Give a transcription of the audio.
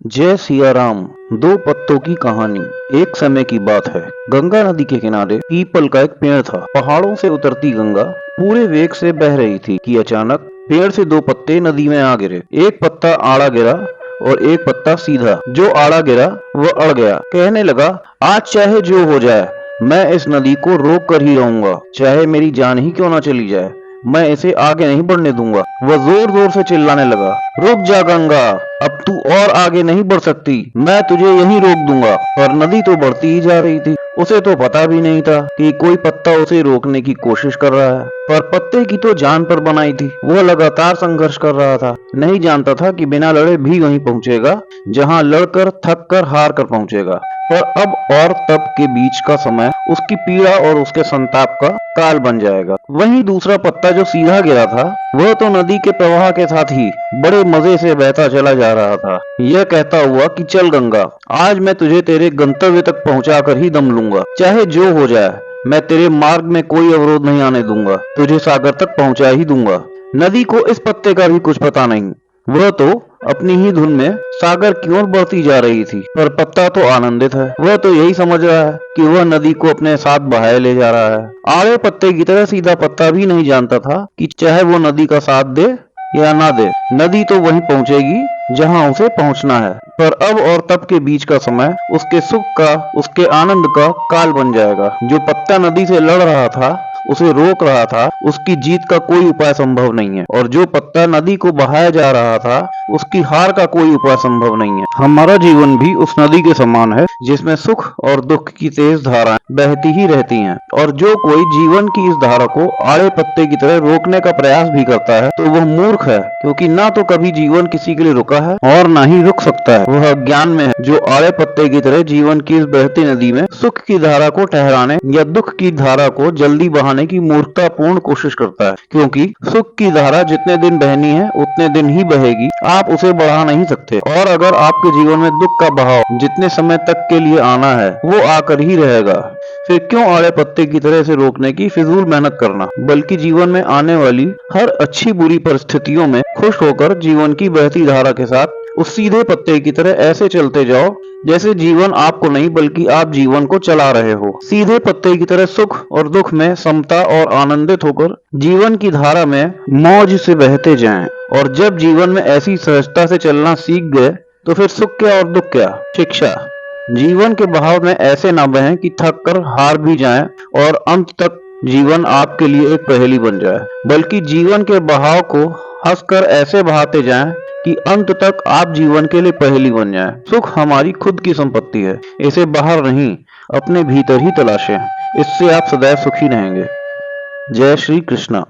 जय सिया राम। दो पत्तों की कहानी। एक समय की बात है। गंगा नदी के किनारे पीपल का एक पेड़ था। पहाड़ों से उतरती गंगा पूरे वेग से बह रही थी कि अचानक पेड़ से दो पत्ते नदी में आ गिरे। एक पत्ता आड़ा गिरा और एक पत्ता सीधा। जो आड़ा गिरा वह अड़ गया। कहने लगा, आज चाहे जो हो जाए मैं इस नदी को रोक कर ही रहूंगा, चाहे मेरी जान ही क्यों ना चली जाए, मैं इसे आगे नहीं बढ़ने दूंगा। वह जोर जोर से चिल्लाने लगा, रुक जा गंगा, अब तू और आगे नहीं बढ़ सकती, मैं तुझे यहीं रोक दूंगा। पर नदी तो बढ़ती ही जा रही थी। उसे तो पता भी नहीं था कि कोई पत्ता उसे रोकने की कोशिश कर रहा है। पर पत्ते की तो जान पर बनाई थी। वह लगातार संघर्ष कर रहा था। नहीं जानता था कि बिना लड़े भी वहीं पहुंचेगा जहां लड़कर थक कर हार कर पहुंचेगा। पर अब और तब के बीच का समय उसकी पीड़ा और उसके संताप का काल बन जाएगा। वहीं दूसरा पत्ता जो सीधा गिरा था वह तो नदी के प्रवाह के साथ ही बड़े मजे से बहता चला जा रहा था। यह कहता हुआ कि चल गंगा, आज मैं तुझे तेरे गंतव्य तक पहुंचा कर ही दम लूंगा, चाहे जो हो जाए मैं तेरे मार्ग में कोई अवरोध नहीं आने दूंगा, तुझे सागर तक पहुंचा ही दूंगा। नदी को इस पत्ते का भी कुछ पता नहीं। वह तो अपनी ही धुन में सागर की ओर बढ़ती जा रही थी। पर पत्ता तो आनंदित है। वह तो यही समझ रहा है कि वह नदी को अपने साथ बहाए ले जा रहा है। आड़े पत्ते की तरह सीधा पत्ता भी नहीं जानता था कि चाहे वो नदी का साथ दे या ना दे, नदी तो वहीं पहुंचेगी जहां उसे पहुंचना है। पर अब और तब के बीच का समय उसके सुख का, उसके आनंद का काल बन जाएगा। जो पत्ता नदी से लड़ रहा था, उसे रोक रहा था, उसकी जीत का कोई उपाय संभव नहीं है। और जो पत्ता नदी को बहाया जा रहा था, उसकी हार का कोई उपाय संभव नहीं है। हमारा जीवन भी उस नदी के समान है जिसमें सुख और दुख की तेज धाराएं बहती ही रहती हैं। और जो कोई जीवन की इस धारा को आड़े पत्ते की तरह रोकने का प्रयास भी करता है तो वह मूर्ख है, क्योंकि ना तो कभी जीवन किसी के लिए रुका है और ना ही रुक सकता है। वह अज्ञान में है जो आड़े पत्ते की तरह जीवन की इस बहती नदी में सुख की धारा को ठहराने या दुख की धारा को जल्दी बहाने की मूर्खतापूर्ण कोशिश करता है। क्योंकि सुख की धारा जितने दिन बहनी है उतने दिन ही बहेगी, आप उसे बढ़ा नहीं सकते। और अगर आपके जीवन में दुख का बहाव जितने समय तक के लिए आना है वो आकर ही रहेगा, फिर क्यों आड़े पत्ते की तरह से रोकने की फिजूल मेहनत करना। बल्कि जीवन में आने वाली हर अच्छी बुरी परिस्थितियों में खुश होकर जीवन की बहती धारा के साथ उस सीधे पत्ते की तरह ऐसे चलते जाओ जैसे जीवन आपको नहीं बल्कि आप जीवन को चला रहे हो। सीधे पत्ते की तरह सुख और दुख में समता और आनंदित होकर जीवन की धारा में मौज से बहते जाएं। और जब जीवन में ऐसी सहजता से चलना सीख गए तो फिर सुख क्या और दुख क्या। शिक्षा, जीवन के बहाव में ऐसे ना बहें कि थक कर हार भी जाएं और अंत तक जीवन आपके लिए एक पहेली बन जाए, बल्कि जीवन के बहाव को हंसकर ऐसे बहाते जाएं कि अंत तक आप जीवन के लिए पहेली बन जाएं। सुख हमारी खुद की संपत्ति है, इसे बाहर नहीं अपने भीतर ही तलाशें, इससे आप सदैव सुखी रहेंगे। जय श्री कृष्णा।